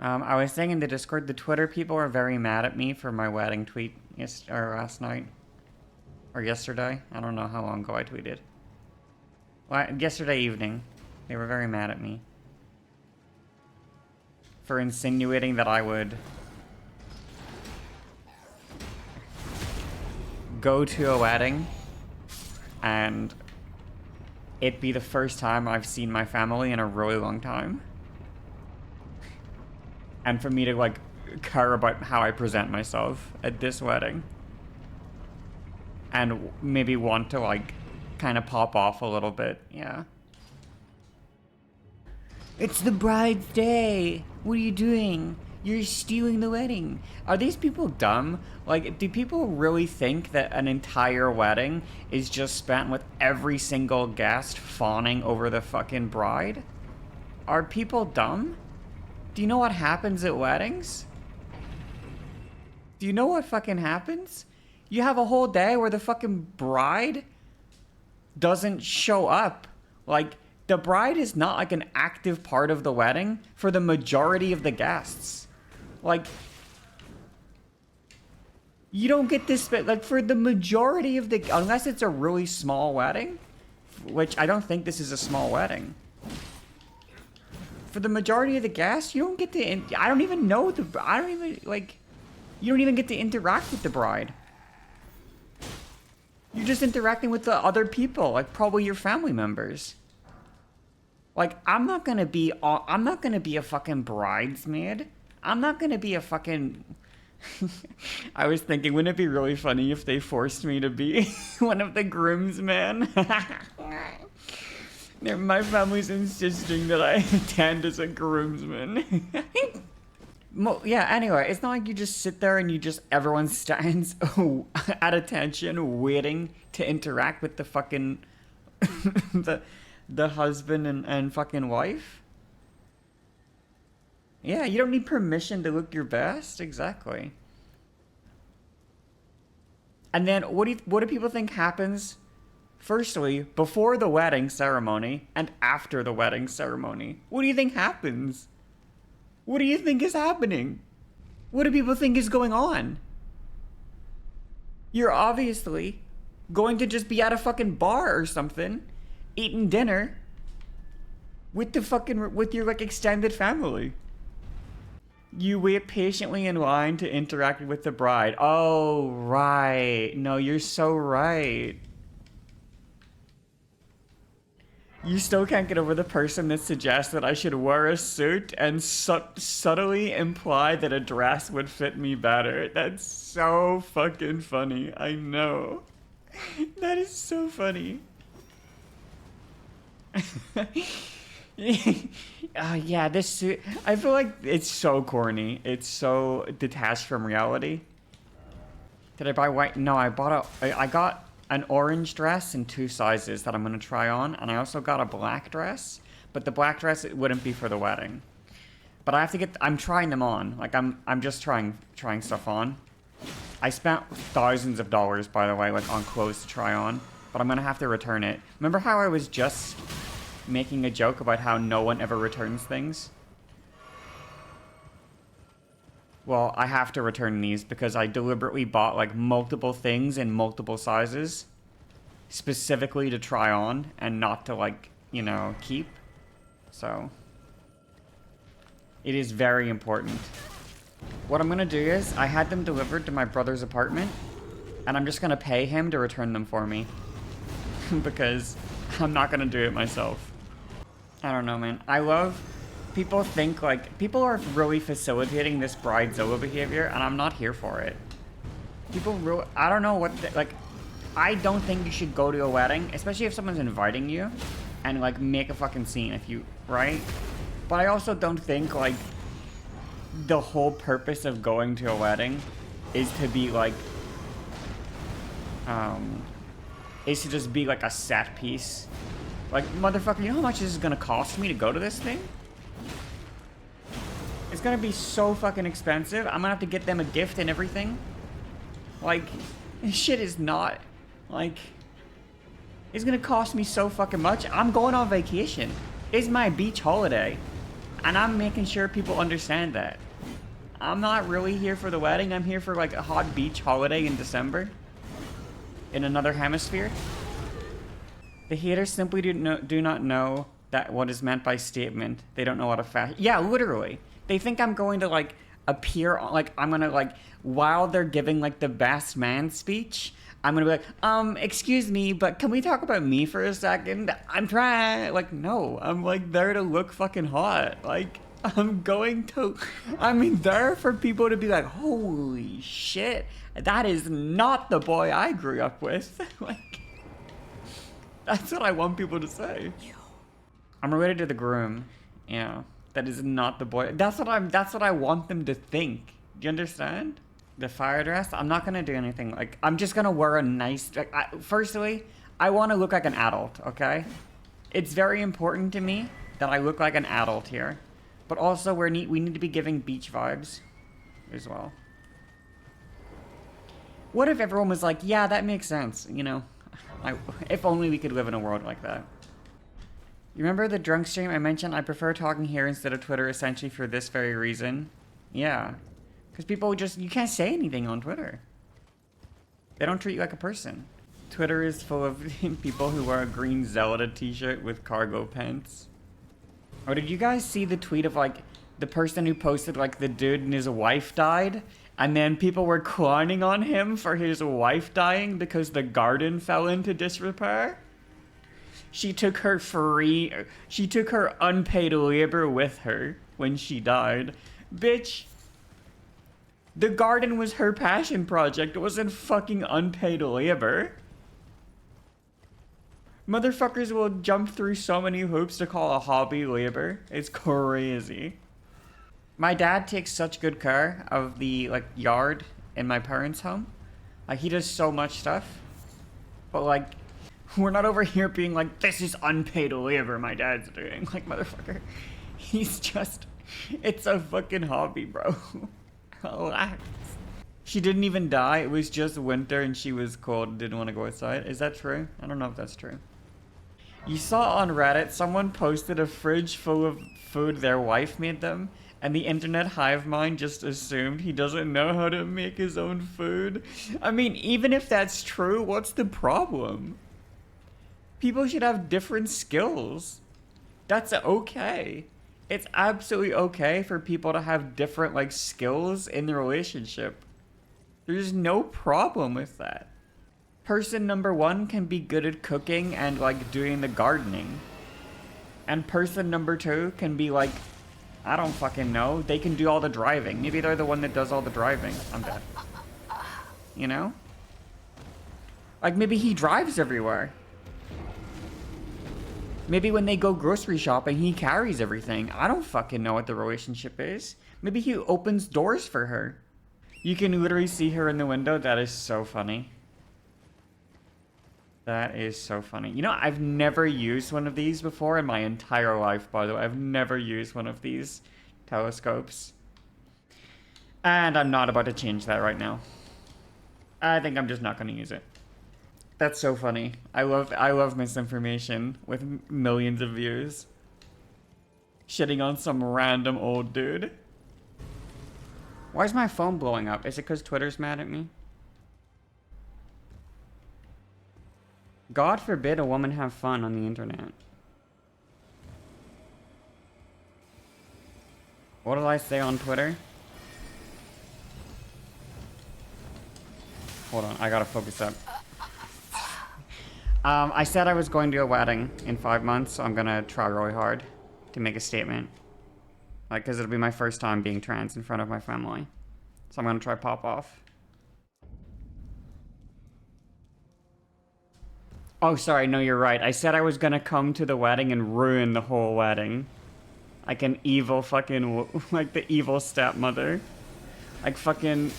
I was saying in the Discord, the Twitter people are very mad at me for my wedding tweet or last night. Or yesterday. I don't know how long ago I tweeted. Well, yesterday evening. They were very mad at me. For insinuating that I would go to a wedding and it be the first time I've seen my family in a really long time. And for me to, like, care about how I present myself at this wedding. And maybe want to, like, kind of pop off a little bit. Yeah. It's the bride's day. What are you doing? You're stealing the wedding. Are these people dumb? Like, do people really think that an entire wedding is just spent with every single guest fawning over the fucking bride? Are people dumb? Do you know what happens at weddings? Do you know what fucking happens? You have a whole day where the fucking bride doesn't show up. Like, the bride is not like an active part of the wedding for the majority of the guests. Like, you don't get this, like, for the majority of the, unless it's a really small wedding, which I don't think this is a small wedding. For the majority of the guests, you don't get to, I don't even know I don't even, like, you don't even get to interact with the bride. You're just interacting with the other people, like probably your family members. Like, I'm not gonna be a fucking bridesmaid. I'm not gonna be a fucking... I was thinking, wouldn't it be really funny if they forced me to be one of the groomsmen? My family's insisting that I attend as a groomsman. Yeah, anyway, it's not like you just sit there and everyone stands at attention waiting to interact with the fucking the husband and fucking wife. Yeah, you don't need permission to look your best. Exactly. And then what do people think happens? Firstly, before the wedding ceremony and after the wedding ceremony. What do you think happens? What do you think is happening? What do people think is going on? You're obviously going to just be at a fucking bar or something, eating dinner with your, like, extended family. You wait patiently in line to interact with the bride. Oh, right. No, you're so right. You still can't get over the person that suggests that I should wear a suit and subtly imply that a dress would fit me better. That's so fucking funny. I know. That is so funny. Yeah, this suit, I feel like it's so corny. It's so detached from reality. Did I buy white? No, I got an orange dress in 2 sizes that I'm gonna try on, and I also got a black dress, but the black dress, it wouldn't be for the wedding. But I have to I'm trying them on. Like, I'm just trying stuff on. I spent thousands of dollars, by the way, like, on clothes to try on, but I'm gonna have to return it. Remember how I was just making a joke about how no one ever returns things? Well, I have to return these because I deliberately bought, like, multiple things in multiple sizes specifically to try on and not to, like, you know, keep. So it is very important. What I'm gonna do is I had them delivered to my brother's apartment and I'm just gonna pay him to return them for me because I'm not gonna do it myself. I don't know, man. I love... People think, like, people are really facilitating this bridezilla behavior, and I'm not here for it. People really, I don't know what, like, I don't think you should go to a wedding, especially if someone's inviting you, and, like, make a fucking scene if you, right? But I also don't think, like, the whole purpose of going to a wedding is to be, like, is to just be, like, a set piece. Like, motherfucker, you know how much this is gonna cost me to go to this thing? It's gonna be so fucking expensive. I'm gonna have to get them a gift and everything. Like, this shit is not, like, it's gonna cost me so fucking much. I'm going on vacation. It's my beach holiday. And I'm making sure people understand that. I'm not really here for the wedding. I'm here for like a hot beach holiday in December. In another hemisphere. The haters simply do not know that what is meant by statement. They don't know what a fact. Yeah, literally. They think I'm going to like appear, like I'm gonna like, while they're giving like the best man speech, I'm gonna be like, excuse me, but can we talk about me for a second? I'm trying. Like, no, I'm like there to look fucking hot. Like, I'm there for people to be like, holy shit, that is not the boy I grew up with. Like, that's what I want people to say. I'm related to the groom. Yeah, that is not the boy. That's what I want them to think. Do you understand? The fire dress, I'm not gonna do anything. Like, I'm just gonna wear a nice, like, firstly, I want to look like an adult, okay? It's very important to me that I look like an adult here. But also, we need to be giving beach vibes as well. What if everyone was like, yeah, that makes sense, you know? If only we could live in a world like that. You remember the drunk stream I mentioned? I prefer talking here instead of Twitter essentially for this very reason. Yeah. Because people just, you can't say anything on Twitter. They don't treat you like a person. Twitter is full of people who wear a green Zelda t-shirt with cargo pants. Oh, did you guys see the tweet of like the person who posted like the dude and his wife died? And then people were clowning on him for his wife dying because the garden fell into disrepair? She took her unpaid labor with her when she died. Bitch, the garden was her passion project. It wasn't fucking unpaid labor. Motherfuckers will jump through so many hoops to call a hobby labor. It's crazy. My dad takes such good care of the like yard in my parents' home. Like, he does so much stuff. But like, we're not over here being like, this is unpaid labor my dad's doing. Like, motherfucker, he's just, it's a fucking hobby, bro. Relax. She didn't even die. It was just winter and she was cold and didn't want to go outside. Is that true? I don't know if that's true. You saw on Reddit, someone posted a fridge full of food their wife made them, and the internet hive mind just assumed he doesn't know how to make his own food. I mean, even if that's true, what's the problem? People should have different skills. That's okay. It's absolutely okay for people to have different, like, skills in the relationship. There's no problem with that. Person number one can be good at cooking and, like, doing the gardening. And person number two can be, like, I don't fucking know. They can do all the driving. Maybe they're the one that does all the driving. I'm dead. You know? Like, maybe he drives everywhere. Maybe when they go grocery shopping, he carries everything. I don't fucking know what the relationship is. Maybe he opens doors for her. You can literally see her in the window. That is so funny. That is so funny. You know, I've never used one of these before in my entire life, by the way. I've never used one of these telescopes. And I'm not about to change that right now. I think I'm just not going to use it. That's so funny. I love misinformation with millions of views. Shitting on some random old dude. Why is my phone blowing up? Is it because Twitter's mad at me? God forbid a woman have fun on the internet. What did I say on Twitter? Hold on, I gotta focus up. I said I was going to a wedding in 5 months, so I'm gonna try really hard to make a statement. Like, cause it'll be my first time being trans in front of my family. So I'm gonna try pop off. Oh, sorry, no, you're right. I said I was gonna come to the wedding and ruin the whole wedding. Like an evil fucking, like the evil stepmother. Like fucking...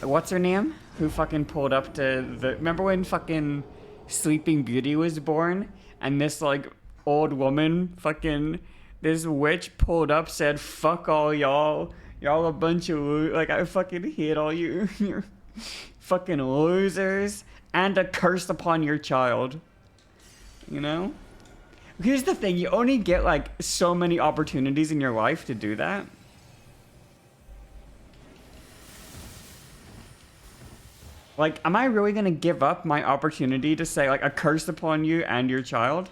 What's her name? Who fucking pulled up to the... Remember when fucking Sleeping Beauty was born? And this, like, old woman fucking... This witch pulled up, said, fuck all y'all. Y'all a bunch of... Like, I fucking hate all you. You're fucking losers. And a curse upon your child. You know? Here's the thing, you only get like so many opportunities in your life to do that. Like, am I really gonna give up my opportunity to say like a curse upon you and your child?